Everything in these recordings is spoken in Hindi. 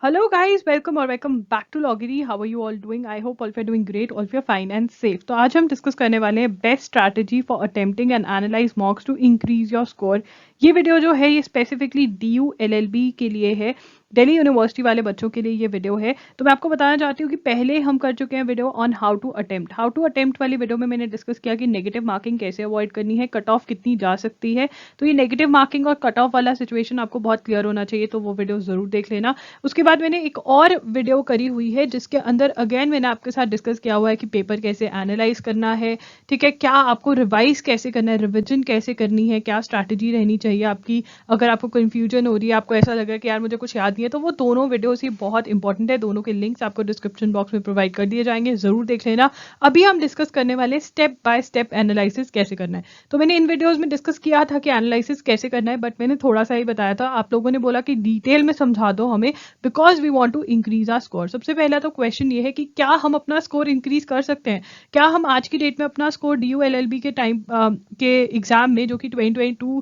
Hello guys, welcome or welcome back to Loggery. How are you all doing? I hope all of you are doing great, all of you are fine and safe. तो आज हम डिस्कस करने वाले हैं best strategy for attempting and analyse mocks to increase your score. ये वीडियो जो है ये स्पेसिफिकली DU LLB के लिए है, दिल्ली यूनिवर्सिटी वाले बच्चों के लिए ये वीडियो है। तो मैं आपको बताना चाहती हूँ कि पहले हम कर चुके हैं video on how to attempt वाली वीडियो में मैंने डिस्कस किया कि नेगेटिव मार्किंग कैसे अवॉइड करनी है, कट ऑफ कितनी जा सकती है। तो ये नेगेटिव मार्किंग और कट ऑफ वाला सिचुएशन आपको बहुत क्लियर होना चाहिए, तो वो वीडियो जरूर देख लेना। उसके बाद मैंने एक और वीडियो करी हुई है जिसके अंदर अगेन मैंने आपके साथ डिस्कस किया हुआ है कि पेपर कैसे एनालाइज करना है, ठीक है, क्या आपको रिवाइज कैसे करना है, रिविजन कैसे करनी है, क्या स्ट्रैटेजी रहनी चाहिए आपकी अगर आपको कंफ्यूजन हो रही है, आपको ऐसा लग रहा है कि यार मुझे कुछ याद नहीं है। तो वो दोनों वीडियोस ही बहुत इंपॉर्टेंट है, दोनों के लिंक्स आपको डिस्क्रिप्शन बॉक्स में प्रोवाइड कर दिए जाएंगे, जरूर देख लेना। अभी हम डिस्कस करने वाले स्टेप बाय स्टेप एनालिसिस कैसे करना है। तो मैंने इन वीडियोस में डिस्कस किया था कि एनालिसिस कैसे करना है, बट मैंने थोड़ा सा ही बताया था। आप लोगों ने बोला कि डिटेल में समझा दो हमें, because we want to increase our score. सबसे पहला तो क्वेश्चन ये है कि क्या हम अपना स्कोर इंक्रीज कर सकते हैं, क्या हम आज की डेट में अपना स्कोर DU LLB के टाइम के एग्जाम में, जो कि 2022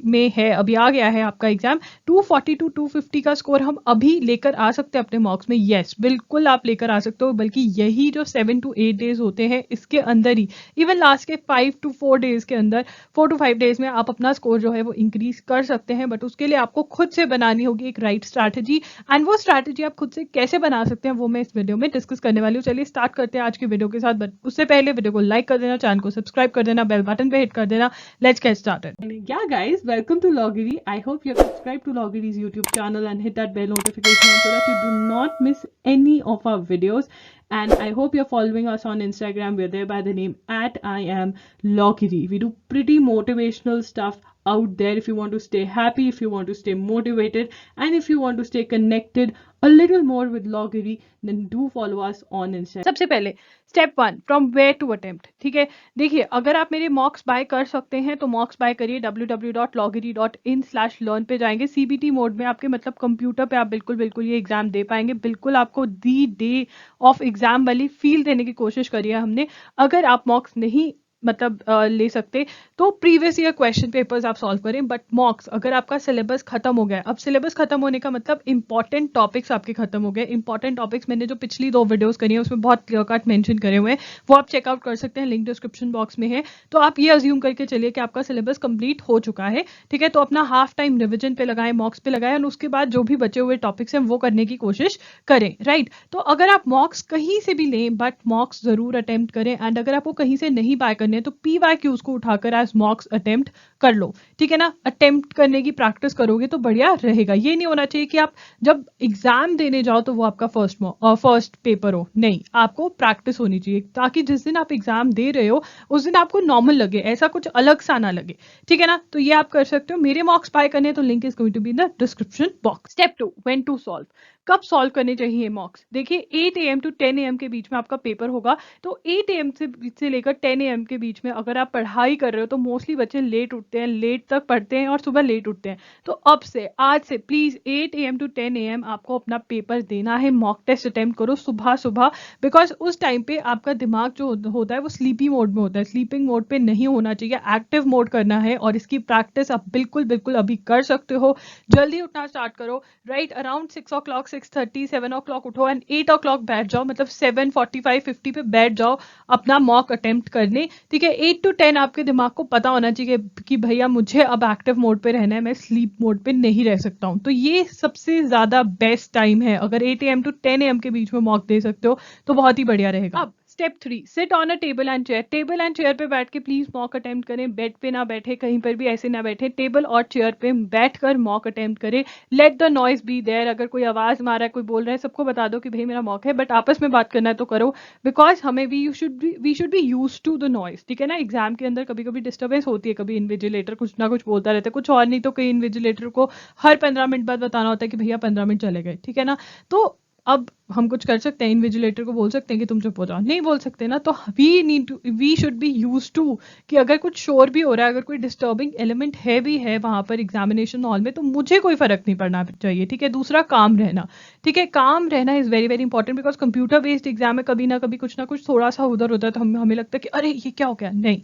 में है, अभी आ गया है आपका एग्जाम, 240 to 250 का स्कोर हम अभी लेकर आ सकते हैं अपने मॉक्स में? यस, बिल्कुल आप लेकर आ सकते हो। बल्कि यही जो 7 to 8 डेज होते हैं इसके अंदर ही, इवन लास्ट के 5 to 4 डेज के अंदर, 4 to 5 डेज में आप अपना स्कोर जो है वो इंक्रीज कर सकते हैं। बट उसके लिए आपको खुद से बनानी होगी एक राइट स्ट्रैटेजी, एंड वो स्ट्रैटेजी आप खुद से कैसे बना सकते हैं वो मैं इस वीडियो में डिस्कस करने वाली हूँ। चलिए स्टार्ट करते हैं आज की वीडियो के साथ। बट उससे पहले वीडियो को लाइक कर देना, चैनल को सब्सक्राइब कर देना, बेल बटन पे हिट कर देना। Let's get started. Yeah, guys, welcome to Loggery. I hope you're subscribed to Loggery's YouTube channel and hit that bell notification so that you do not miss any of our videos. And I hope you're following us on Instagram. We're there by the name at I am Loggery. We do pretty motivational stuff out there if you want to stay happy, if you want to stay motivated, and if you want to stay connected a little more with Loggery, then do follow us on Instagram. सबसे पहले step 1, from where to attempt. ठीक है, देखिए अगर आप मेरे मॉक्स बाय कर सकते हैं तो मॉक्स बाय करिए, www.loggery.in/learn पे जाएंगे। CBT मोड में आपके मतलब कंप्यूटर पे आप बिल्कुल ये एग्जाम दे पाएंगे। बिल्कुल आपको दी डे ऑफ एग्जाम वाली फील देने की कोशिश करी है हमने। अगर आप मॉक्स नहीं मतलब ले सकते तो प्रीवियस ईयर क्वेश्चन पेपर्स आप सॉल्व करें। बट मॉक्स, अगर आपका सिलेबस खत्म हो गया, अब सिलेबस खत्म होने का मतलब इंपॉर्टेंट टॉपिक्स आपके खत्म हो गए। इंपॉर्टेंट टॉपिक्स मैंने जो पिछली 2 वीडियोस करी है उसमें बहुत क्लियर कट मेंशन करे हुए हैं, वो आप चेकआउट कर सकते हैं, लिंक डिस्क्रिप्शन बॉक्स में है। तो आप ये अज्यूम करके चलिए कि आपका सिलेबस कंप्लीट हो चुका है, ठीक है। तो अपना हाफ टाइम रिविजन पे लगाएं, मॉक्स पे लगाएं, और उसके बाद जो भी बचे हुए टॉपिक्स हैं वो करने की कोशिश करें, राइट। तो अगर आप मॉक्स कहीं से भी लें, बट मॉक्स जरूर अटेम्प्ट करें। एंड अगर आपको कहीं से नहीं बाय करने तो PYQs को उठाकर एज मॉक्स अटेम्प्ट कर लो, ठीक है ना। अटेम्प्ट करने की प्रैक्टिस करोगे तो बढ़िया रहेगा। ये नहीं होना चाहिए कि आप जब एग्जाम देने जाओ तो वो आपका फर्स्ट पेपर हो, नहीं, आपको प्रैक्टिस होनी चाहिए ताकि जिस दिन आप एग्जाम दे रहे हो उस दिन आपको नॉर्मल लगे, ऐसा कुछ अलग सा ना लगे, ठीक है ना। तो ये आप कर सकते हो। मेरे मॉक्स बाय करने तो link is going to be in the description box. Step 2, when to solve. कब सॉल्व करने चाहिए मॉक्स? देखिए 8 AM to 10 AM के बीच में आपका पेपर होगा। तो 8 AM से लेकर 10 AM के बीच में अगर आप पढ़ाई कर रहे हो तो मोस्टली बच्चे लेट उठते हैं, लेट तक पढ़ते हैं और सुबह लेट उठते हैं। तो अब से, आज से प्लीज 8 AM to 10 AM आपको अपना पेपर देना है। मॉक टेस्ट अटेम्प्ट करो सुबह सुबह, बिकॉज उस टाइम पे आपका दिमाग जो होता है वो स्लीपी मोड में होता है। स्लीपिंग मोड पे नहीं होना चाहिए, एक्टिव मोड करना है। और इसकी प्रैक्टिस आप बिल्कुल अभी कर सकते हो। जल्दी उठना स्टार्ट करो, राइट। अराउंड 6 o'clock, 6:30, 7 o'clock उठो एंड 8 o'clock बैठ जाओ, मतलब 7:45, 50 पे बैठ जाओ अपना मॉक अटेम्प्ट करने, ठीक है। 8 to 10 आपके दिमाग को पता होना चाहिए कि भैया मुझे अब एक्टिव मोड पे रहना है, मैं स्लीप मोड पे नहीं रह सकता हूं। तो ये सबसे ज्यादा बेस्ट टाइम है। अगर 8 AM to 10 AM के बीच में मॉक दे सकते हो तो बहुत ही बढ़िया रहेगा। अब step 3, sit on a table and chair. Table and chair पे बैठ के प्लीज मॉक अटेम्प्ट करें। बेड पे ना बैठे, कहीं पर भी ऐसे ना बैठे, टेबल और चेयर पे बैठकर मॉक अटेम्प्ट करें। Let the noise be there. अगर कोई आवाज मार रहा है, कोई बोल रहा है, सबको बता दो कि भाई मेरा मॉक है, बट आपस में बात करना है तो करो, बिकॉज हमें we should be used to the noise, ठीक है ना। एग्जाम के अंदर कभी कभी डिस्टर्बेंस होती है, कभी इन्विजिलेटर कुछ ना कुछ बोलता रहता है, कुछ और नहीं तो कई इन्विजिलेटर को हर 15 मिनट बाद बताना होता है कि भैया 15 मिनट चले गए, ठीक है ना। तो अब हम कुछ कर सकते हैं, इन्विजिलेटर को बोल सकते हैं कि तुम चुप हो जाओ, नहीं बोल सकते ना। तो we should be used to कि अगर कुछ शोर भी हो रहा है, अगर कोई डिस्टर्बिंग एलिमेंट है भी है वहां पर एग्जामिनेशन हॉल में, तो मुझे कोई फर्क नहीं पड़ना चाहिए, ठीक है। दूसरा, काम रहना, ठीक है। काम रहना is very important, because computer based exam में कभी ना कभी कुछ ना कुछ थोड़ा सा उधर होता है तो हमें लगता है कि अरे ये क्या हो गया, नहीं,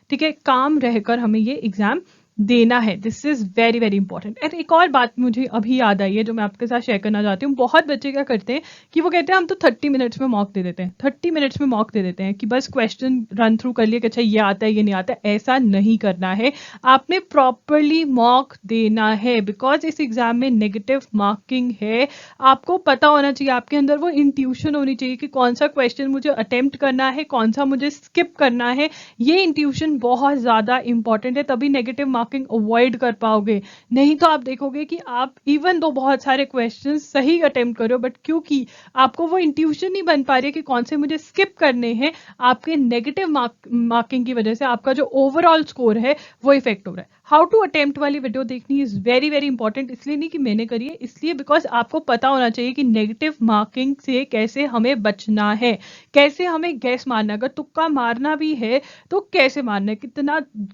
ठीक है। काम रहकर हमें ये एग्जाम देना है। This is very very important. और एक और बात मुझे अभी याद आई है जो मैं आपके साथ शेयर करना चाहती हूँ। बहुत बच्चे क्या करते हैं कि वो कहते हैं हम तो 30 मिनट्स में मॉक दे देते हैं, 30 मिनट्स में मॉक दे देते हैं कि बस क्वेश्चन रन थ्रू कर लिए कि अच्छा ये आता है ये नहीं आता है। ऐसा नहीं करना है, आपने प्रॉपरली मॉक देना है, बिकॉज इस एग्जाम में नेगेटिव मार्किंग है। आपको पता होना चाहिए, आपके अंदर वो इंट्यूशन होनी चाहिए कि कौन सा क्वेश्चन मुझे अटेम्प्ट करना है, कौन सा मुझे स्किप करना है। ये इंट्यूशन बहुत ज्यादा इंपॉर्टेंट है, तभी नेगेटिव मार्किंग अवॉइड कर पाओगे। नहीं तो आप देखोगे कि आप इवन दो बहुत सारे क्वेश्चन सही अटेम्प्ट करो, बट क्योंकि आपको वो इंट्यूशन नहीं बन पा रही है कि कौन से मुझे स्किप करने हैं, आपके नेगेटिव मार्किंग की वजह से आपका जो ओवरऑल स्कोर है वो इफेक्ट हो रहा है। हाउ टू अटेम्प्ट वाली वीडियो देखनी इज वेरी वेरी इंपॉर्टेंट। इसलिए नहीं कि मैंने करी है, इसलिए बिकॉज आपको पता होना चाहिए कि नेगेटिव मार्किंग से कैसे हमें बचना है, कैसे हमें गैस मारना है। अगर तुक्का मारना भी है तो कैसे मारना है,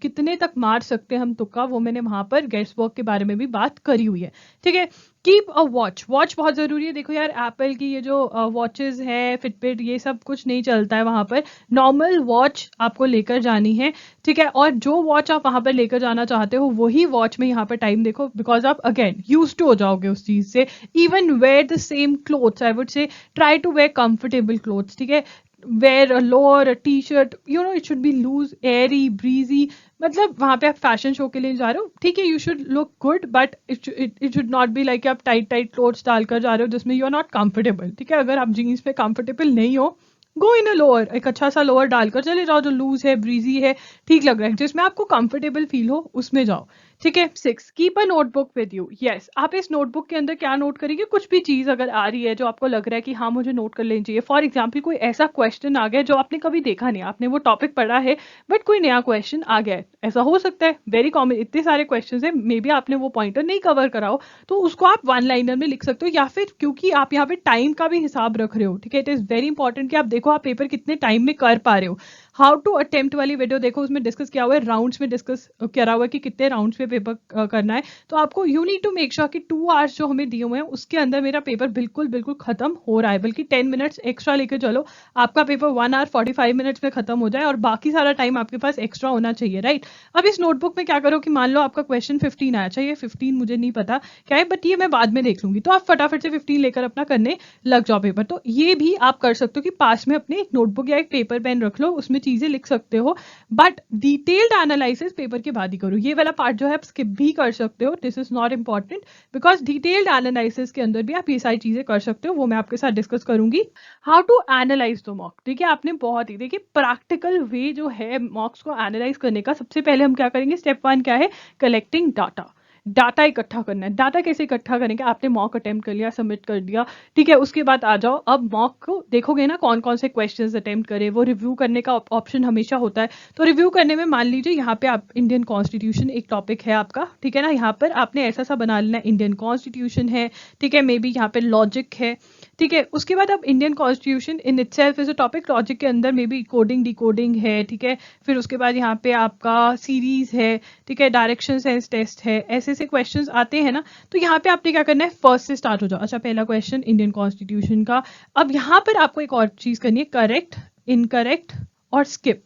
कितने तक मार सकते हैं हम तुक्का, वो मैंने वहां पर गैस वर्क के बारे में भी बात करी हुई है। ठीक है, कीप अ वॉच, वॉच बहुत जरूरी है। देखो यार, एप्पल की ये जो वॉचेस है, फिटबिट, ये सब कुछ नहीं चलता है वहां पर। नॉर्मल वॉच आपको लेकर जानी है। ठीक है, और जो वॉच आप वहां पर लेकर जाना चाहते हो वही वॉच में यहाँ पर टाइम देखो, बिकॉज आप अगेन यूज टू हो जाओगे उस चीज से। Even wear the same clothes, I would say try to wear comfortable clothes. ठीक है, wear a lower, a T shirt, you know it should be loose, airy, breezy. मतलब वहां पे आप फैशन शो के लिए जा रहे हो, ठीक है, you should look good, but it should not be like आप टाइट टाइट क्लोथ्स डालकर जा रहे हो जिसमें यू आर नॉट कंफर्टेबल। ठीक है, अगर आप जीन्स में कंफर्टेबल नहीं हो, गो इन अ लोअर, एक अच्छा सा लोअर डालकर चले जाओ जो लूज है, ब्रीजी है, ठीक लग रहा है, जिसमें आपको कंफर्टेबल फील हो उसमें जाओ। ठीक है। 6, keep a notebook with you. Yes, आप इस नोटबुक के अंदर क्या नोट करेंगे, कुछ भी चीज अगर आ रही है जो आपको लग रहा है कि हाँ मुझे नोट कर लेनी चाहिए। फॉर एग्जाम्पल कोई ऐसा क्वेश्चन आ गया जो आपने कभी देखा नहीं, आपने वो टॉपिक पढ़ा है बट कोई नया क्वेश्चन आ गया है, ऐसा हो सकता है, वेरी कॉमन, इतने सारे क्वेश्चन है, मे बी आपने वो पॉइंटर नहीं कवर करा हो, तो उसको आप वन लाइनर में लिख सकते हो। या फिर क्योंकि आप यहाँ पे टाइम का भी हिसाब रख रहे हो, ठीक है, इट इज वेरी इंपॉर्टेंट कि आप देखो आप पेपर कितने टाइम में कर पा रहे हो। हाउ टू अटेम्प्ट वाली वीडियो देखो, उसमें डिस्कस किया हुआ है, राउंड्स में डिस्कस करा हुआ है कि कितने राउंड्स में पेपर करना है। तो आपको you need to make sure कि 2 आवर्स जो हमें दिए हुए हैं उसके अंदर मेरा पेपर बिल्कुल बिल्कुल खत्म हो रहा है, बल्कि 10 मिनट्स एक्स्ट्रा लेके चलो, आपका पेपर 1 आवर 45 मिनट्स में खत्म हो जाए और बाकी सारा टाइम आपके पास एक्स्ट्रा होना चाहिए, राइट। अब इस नोटबुक में क्या करो कि मान लो आपका क्वेश्चन 15 आया, अच्छा ये 15 मुझे नहीं पता क्या है, बट ये मैं बाद में देख लूंगी, तो आप फटाफट से 15 लेकर अपना करने लग जाओ पेपर। तो ये भी आप कर सकते हो कि पास में अपने एक नोटबुक या एक पेपर पेन रख लो, उसमें चीजें लिख सकते हो, बट डिटेल्ड एनालिसिस पेपर के बाद ही करो। ये वाला पार्ट जो है आप स्किप भी कर सकते हो, this is not important, because detailed analysis के अंदर भी आप ये सारी चीजें कर सकते हो, वो मैं आपके साथ डिस्कस करूंगी। How to analyse the mock. देखिए आपने बहुत ही, देखिए प्रैक्टिकल वे जो है मॉक्स को एनालाइज करने का, सबसे पहले हम क्या करेंगे, स्टेप 1 क्या है, कलेक्टिंग डाटा। डाटा इकट्ठा करना है। डाटा कैसे इकट्ठा करेंगे, आपने मॉक अटेम्प्ट कर लिया, सबमिट कर दिया, ठीक है, उसके बाद आ जाओ, अब मॉक को देखोगे ना कौन कौन से क्वेश्चंस अटेम्प्ट करे, वो रिव्यू करने का ऑप्शन हमेशा होता है। तो रिव्यू करने में मान लीजिए यहाँ पे आप इंडियन कॉन्स्टिट्यूशन एक टॉपिक है आपका, ठीक है ना, यहाँ पर आपने ऐसा सा बना लेना, इंडियन कॉन्स्टिट्यूशन है, ठीक है, मे बी यहाँ पे लॉजिक है, ठीक है, उसके बाद अब Indian constitution in itself is a topic, logic के अंदर मे बी कोडिंग डिकोडिंग है, ठीक है, फिर उसके बाद यहाँ पे आपका सीरीज है, ठीक है, डायरेक्शन सेंस टेस्ट है, ऐसे ऐसे क्वेश्चंस आते हैं ना। तो यहाँ पे आपने क्या करना है, फर्स्ट से स्टार्ट हो जाओ। अच्छा पहला क्वेश्चन इंडियन कॉन्स्टिट्यूशन का। अब यहाँ पर आपको एक और चीज करनी है, करेक्ट, इनकरेक्ट और स्किप,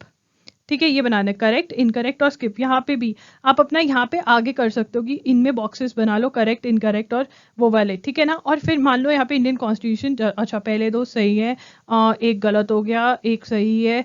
ठीक है, ये बनाना है, करेक्ट, इनकरेक्ट और स्किप। यहाँ पे भी आप अपना यहाँ पे आगे कर सकते हो कि इनमें बॉक्सेस बना लो, करेक्ट, इनकरेक्ट और वो वाले, ठीक है ना। और फिर मान लो यहाँ पे इंडियन कॉन्स्टिट्यूशन, अच्छा पहले 2 सही है, एक गलत हो गया, एक सही है,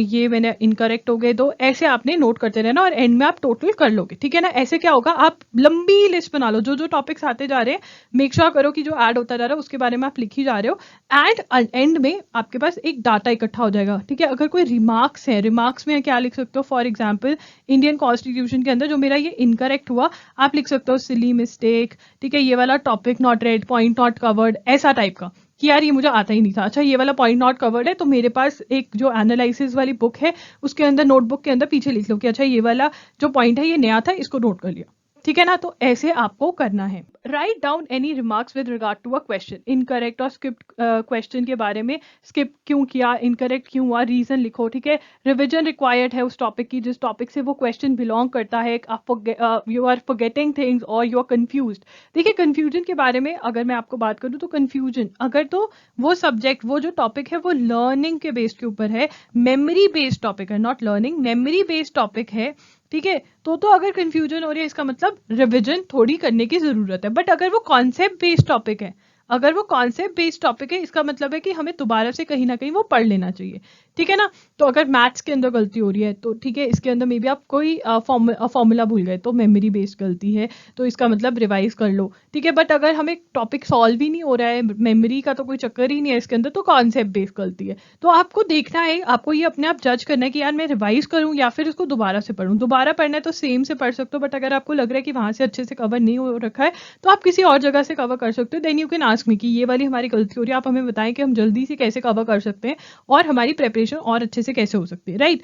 ये मैंने इनकरेक्ट हो गए 2, ऐसे आपने नोट करते रहना और एंड में आप टोटल कर लोगे, ठीक है ना। ऐसे क्या होगा, आप लंबी लिस्ट बना लो, जो जो टॉपिक्स आते जा रहे हैं, मेक श्योर करो कि जो ऐड होता जा रहा है उसके बारे में आप लिख ही जा रहे हो, एंड एंड में आपके पास एक डाटा इकट्ठा हो जाएगा, ठीक है। अगर कोई रिमार्क्स है, रिमार्क्स में क्या लिख सकते हो, फॉर एग्जाम्पल इंडियन कॉन्स्टिट्यूशन के अंदर जो मेरा ये इनकरेक्ट हुआ, आप लिख सकते हो सिली मिस्टेक, ठीक है, ये वाला topic not red, point not covered, ऐसा टाइप का कि यार ये मुझे आता ही नहीं था, अच्छा ये वाला पॉइंट नॉट कवर्ड है, तो मेरे पास एक जो एनालिसिस वाली बुक है उसके अंदर, नोटबुक के अंदर पीछे लिख लो कि अच्छा ये वाला जो पॉइंट है ये नया था, इसको नोट कर लिया, ठीक है ना। तो ऐसे आपको करना है। Write down any remarks with regard to a question, incorrect और स्किप क्वेश्चन के बारे में, स्किप क्यों किया, इनकरेक्ट क्यों हुआ, रीजन लिखो, ठीक है। रिविजन रिक्वायर्ड है उस टॉपिक की, जिस टॉपिक से वो क्वेश्चन बिलोंग करता है, आप यू आर फॉरगेटिंग थिंग्स और यू आर कंफ्यूज्ड। देखिए कंफ्यूजन के बारे में अगर मैं आपको बात करूं तो कंफ्यूजन, अगर तो वो सब्जेक्ट, वो जो टॉपिक है वो लर्निंग के बेस के ऊपर है, मेमोरी बेस्ड टॉपिक है, not learning, memory based topic है, ठीक है, तो अगर कंफ्यूजन हो रही है इसका मतलब रिवीजन थोड़ी करने की जरूरत है। बट अगर वो कॉन्सेप्ट बेस्ड टॉपिक है, अगर वो कॉन्सेप्ट बेस्ड टॉपिक है, इसका मतलब है कि हमें दोबारा से कहीं ना कहीं वो पढ़ लेना चाहिए। ठीक है ना। तो अगर मैथ्स के अंदर गलती हो रही है तो ठीक है, इसके अंदर मे बी आप कोई फॉर्मूला भूल गए तो मेमोरी बेस्ड गलती है, तो इसका मतलब रिवाइज कर लो। ठीक है, बट अगर हमें टॉपिक सॉल्व ही नहीं हो रहा है, मेमोरी का तो कोई चक्कर ही नहीं है इसके अंदर, तो कॉन्सेप्ट बेस्ड गलती है। तो आपको देखना है, आपको ये अपने आप जज करना है कि यार मैं रिवाइज करूं या फिर इसको दोबारा से पढूं। दोबारा पढ़ना है तो सेम से पढ़ सकते हो, बट अगर आपको लग रहा है कि वहां से अच्छे से कवर नहीं हो रखा है तो आप किसी और जगह से कवर कर सकते हो। Then you can ask me कि ये वाली हमारी गलती हो रही है, आप हमें बताएं कि हम जल्दी से कैसे कवर कर सकते हैं और हमारी प्रेपरेशन और अच्छे से कैसे हो सकती है, राइट।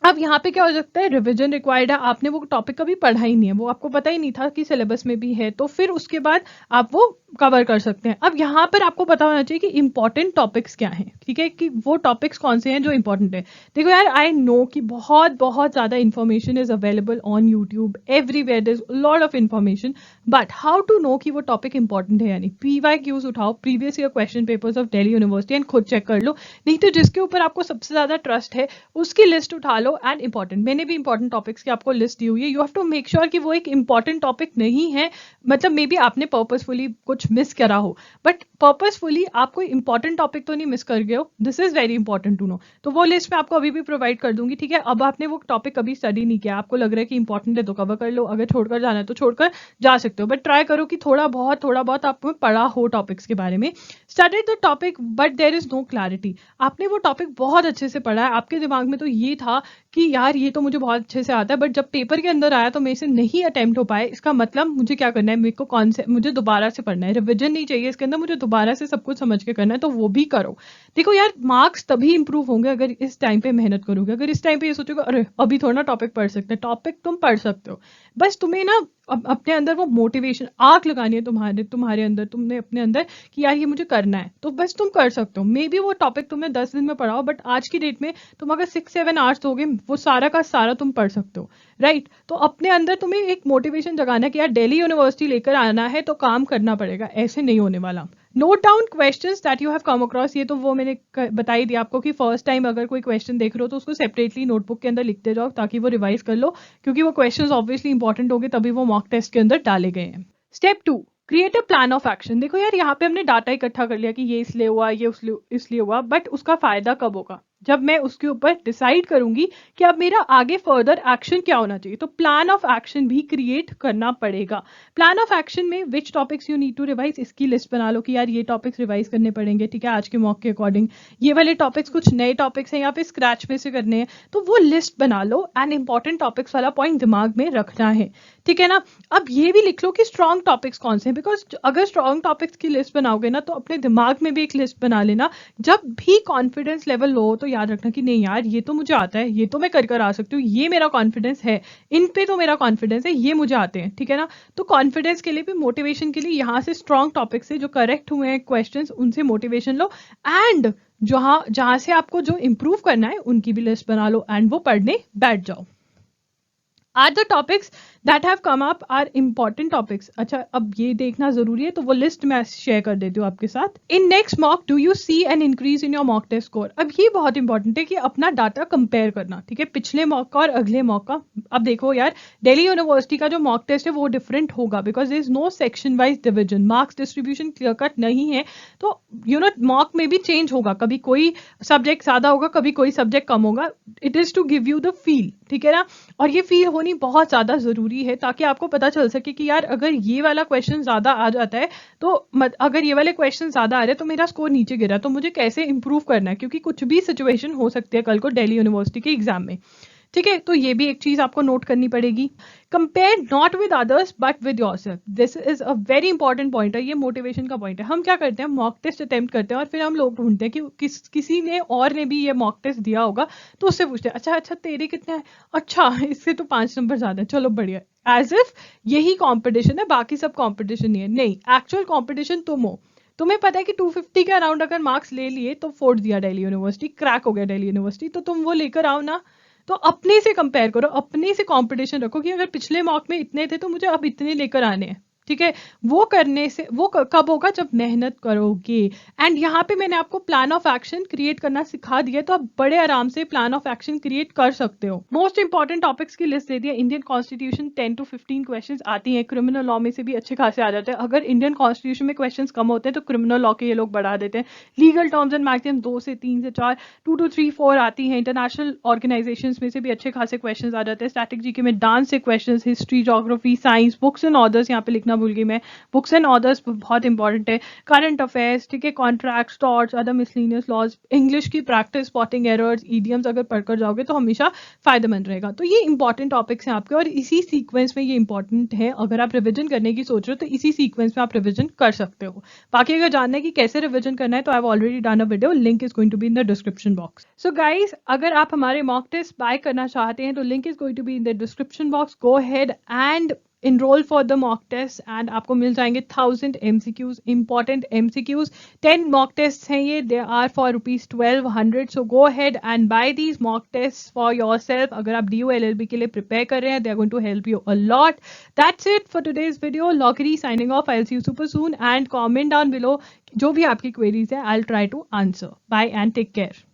अब यहाँ पे क्या हो सकता है, रिवीजन रिक्वायर्ड है, आपने वो टॉपिक कभी पढ़ा ही नहीं है, वो आपको पता ही नहीं था कि सिलेबस में भी है, तो फिर उसके बाद आप वो कवर कर सकते हैं। अब यहाँ पर आपको पता होना चाहिए कि इंपॉर्टेंट टॉपिक्स क्या हैं। ठीक है, कि वो टॉपिक्स कौन से हैं जो इंपॉर्टेंट है। देखो यार, आई नो कि बहुत बहुत ज्यादा information is available on YouTube, everywhere there is lot of information, but how to know कि वो टॉपिक इंपॉर्टेंट है या नहीं। PYQs उठाओ, previous year question papers of Delhi University, and खुद चेक कर लो। नहीं तो जिसके ऊपर आपको सबसे ज्यादा ट्रस्ट है उसकी लिस्ट उठा लो एंड इंपॉर्टेंट, मैंने भी इंपॉर्टेंट टॉपिक्स की आपको लिस्ट दी हुई है। You have to make sure कि वो एक इंपॉर्टेंट टॉपिक नहीं है, मतलब मे बी आपने पर्पसफुली कुछ मिस करा हो, बट पर्पसफुली आप कोई इंपॉर्टेंट टॉपिक तो नहीं मिस कर गए हो। This is very important to know. तो वो लिस्ट मैं आपको अभी भी प्रोवाइड कर दूंगी। ठीक है, अब आपने वो टॉपिक कभी स्टडी नहीं किया, आपको लग रहा है कि इंपॉर्टेंट है तो कवर कर लो, अगर छोड़कर जाना है तो छोड़कर जा सकते हो, बट ट्राई करो कि थोड़ा बहुत आपको पढ़ा हो टॉपिक्स के बारे में। Study the topic but there is no clarity. आपने वो टॉपिक बहुत अच्छे से पढ़ा है, आपके दिमाग में तो ये था कि यार ये तो मुझे बहुत अच्छे से आता है, बट जब पेपर के अंदर आया तो मेरे से नहीं अटेम्प्ट हो पाए। इसका मतलब मुझे क्या करना है, मेरे को कौन से मुझे दोबारा से पढ़ना है, रिवीजन नहीं चाहिए इसके अंदर, मुझे दोबारा से सब कुछ समझ के करना है, तो वो भी करो। देखो यार, मार्क्स तभी इंप्रूव होंगे अगर इस टाइम पे मेहनत करोगे। अगर इस टाइम पे ये सोचोगे अरे अभी थोड़ा ना टॉपिक पढ़ सकते हैं, टॉपिक तुम पढ़ सकते हो, बस तुम्हें ना अपने अंदर वो मोटिवेशन आग लगानी है, तुम्हारे अंदर, तुमने अपने अंदर कि यार ये मुझे करना है, तो बस तुम कर सकते हो। मे बी वो टॉपिक तुम्हें 10 दिन में पढ़ाओ, बट आज की डेट में तुम अगर 6-7 आवर्स दोगे वो सारा का सारा तुम पढ़ सकते हो, राइट। तो अपने अंदर तुम्हें एक मोटिवेशन जगाना है कि यार दिल्ली यूनिवर्सिटी लेकर आना है तो काम करना पड़ेगा, ऐसे नहीं होने वाला। Note down questions that you have come across, ये तो वो मैंने बताई दिया आपको कि फर्स्ट टाइम अगर कोई क्वेश्चन देख रहे हो तो उसको सेपरेटली नोटबुक के अंदर लिखते जाओ ताकि वो रिवाइज कर लो, क्योंकि वो क्वेश्चंस ऑब्वियसली इंपॉर्टेंट होंगे तभी वो मॉक टेस्ट के अंदर डाले गए हैं। Step 2, create a plan of action. देखो यार, यहाँ पे हमने डाटा इकट्ठा कर लिया कि ये इसलिए हुआ, ये इसलिए हुआ, बट उसका फायदा कब होगा, जब मैं उसके ऊपर डिसाइड करूंगी कि अब मेरा आगे फर्दर एक्शन क्या होना चाहिए। तो प्लान ऑफ एक्शन भी क्रिएट करना पड़ेगा। प्लान ऑफ एक्शन में which topics you need to revise, इसकी लिस्ट बना लो कि यार ये टॉपिक्स रिवाइज करने पड़ेंगे। ठीक है, आज के मॉक के अकॉर्डिंग ये वाले टॉपिक्स कुछ नए टॉपिक्स हैं या फिर स्क्रैच में से करने हैं, तो वो लिस्ट बना लो एंड इंपॉर्टेंट टॉपिक्स वाला पॉइंट दिमाग में रखना है। ठीक है ना। अब ये भी लिख लो कि स्ट्रॉन्ग टॉपिक्स कौन से हैं, बिकॉज अगर स्ट्रॉन्ग टॉपिक्स की लिस्ट बनाओगे ना तो अपने दिमाग में भी एक लिस्ट बना लेना। जब भी कॉन्फिडेंस लेवल लो हो तो याद रखना कि नहीं यार ये तो मुझे आता है, ये तो मैं कर आ सकती हूँ, ये मेरा कॉन्फिडेंस है, इन पे तो मेरा कॉन्फिडेंस है, ये मुझे आते हैं। ठीक है ना। तो कॉन्फिडेंस के लिए भी, मोटिवेशन के लिए यहाँ से स्ट्रॉन्ग टॉपिक से जो करेक्ट हुए हैं क्वेश्चन उनसे मोटिवेशन लो, एंड जहां से आपको जो इंप्रूव करना है उनकी भी लिस्ट बना लो एंड वो पढ़ने बैठ जाओ। Are the topics that have come up are important topics. अच्छा, अब ये देखना जरूरी है, तो वो लिस्ट मैं शेयर कर देती हूँ आपके साथ। In next mock do you see an increase in your mock test score. अब ये बहुत इंपॉर्टेंट है कि अपना डाटा कंपेयर करना। ठीक है, पिछले मॉक का और अगले मॉक का। अब देखो यार, दिल्ली यूनिवर्सिटी का जो मॉक टेस्ट है वो डिफरेंट होगा, because there is no section wise division, marks distribution clear cut नहीं है, तो यू नो मॉक में भी चेंज होगा, कभी कोई सब्जेक्ट ज्यादा होगा, कभी कोई सब्जेक्ट कम होगा। It is to give you the feel. ठीक है ना। और ये फील होनी बहुत ज्यादा जरूरी है ताकि आपको पता चल सके कि यार अगर ये वाला क्वेश्चन ज्यादा आ जाता है तो अगर ये वाले क्वेश्चन ज्यादा आ रहे हैं तो मेरा स्कोर नीचे गिरा, तो मुझे कैसे इंप्रूव करना है, क्योंकि कुछ भी सिचुएशन हो सकती है कल को दिल्ली यूनिवर्सिटी के एग्जाम में। ठीक है, तो ये भी एक चीज आपको नोट करनी पड़ेगी। Compare not with others but with yourself, this is a very important point है, ये मोटिवेशन का पॉइंट है। हम क्या करते हैं, मॉक टेस्ट अटेम्प्ट करते हैं और फिर हम लोग ढूंढते हैं कि किसी ने और ने भी ये मॉक टेस्ट दिया होगा, तो उससे पूछते हैं अच्छा तेरे कितने हैं, अच्छा इससे तो 5 नंबर ज्यादा है, चलो बढ़िया। एज इफ यही कॉम्पिटिशन है, बाकी सब कॉम्पिटिशन नहीं है। नहीं, एक्चुअल कॉम्पिटिशन तुम हो। तुम्हें पता है कि 250 के अराउंड अगर मार्क्स ले लिए तो फोर्थ दिया दिल्ली यूनिवर्सिटी, क्रैक हो गया दिल्ली यूनिवर्सिटी, तो तुम वो लेकर आओ ना। तो अपने से कंपेयर करो, अपने से कंपटीशन रखो कि अगर पिछले मॉक में इतने थे तो मुझे अब इतने लेकर आने हैं। ठीक है, वो करने से वो कब होगा, जब मेहनत करोगे। एंड यहाँ पे मैंने आपको प्लान ऑफ एक्शन क्रिएट करना सिखा दिया, तो आप बड़े आराम से प्लान ऑफ एक्शन क्रिएट कर सकते हो। मोस्ट इंपॉर्टेंट टॉपिक्स की लिस्ट दे दी है। इंडियन कॉन्स्टिट्यूशन 10 to 15 क्वेश्चंस आती हैं, क्रिमिनल लॉ में से भी अच्छे खासे आ जाते हैं। अगर इंडियन कॉन्स्टिट्यूशन में क्वेश्चंस कम होते हैं तो क्रिमिनल लॉ के ये लोग बढ़ा देते हैं। लीगल टर्म्स एंड मैक्सिमम 2 से 3 से 4, 2 to 3 4 आती हैं। इंटरनेशनल ऑर्गेनाइजेशंस में से भी अच्छे खासे क्वेश्चंस आ जाते हैं। स्टैटिक जीके में डांस से questions, history, geography, science, books and authors, यहाँ पे लिखना भूल गई मैं, बुक्स एंड ऑथर्स बहुत इंपॉर्टेंट है। करंट अफेयर्स, ठीक है, contracts, torts, other miscellaneous laws, English की प्रैक्टिस, स्पॉटिंग एरर्स, ईडियम्स अगर पढ़कर जाओगे तो हमेशा फायदेमंद रहेगा। तो ये इंपॉर्टेंट टॉपिक्स हैं आपके, और इसी सीक्वेंस में ये इंपॉर्टेंट है। अगर आप रिविजन करने की सोच रहे हो तो इसी सीक्वेंस में आप रिविजन कर सकते हो। बाकी अगर जानना है कि कैसे रिविजन करना है तो I have already done a video, link is going to be in the description box. So guys, अगर आप हमारे मॉक टेस्ट बाय करना चाहते हैं तो link is going to be in the description box. Go ahead and enroll for the mock test and आपको मिल जाएंगे 1000 MCQs, important MCQs। 10 mock tests हैं ये, they are for ₹1200, so go ahead and buy these mock tests for yourself। अगर आप DO LLB के लिए prepare कर रहे हैं, they are going to help you a lot। That's it for today's video। Lockery signing off। I'll see you super soon and comment down below जो भी आपकी queries है, I'll try to answer। Bye and take care।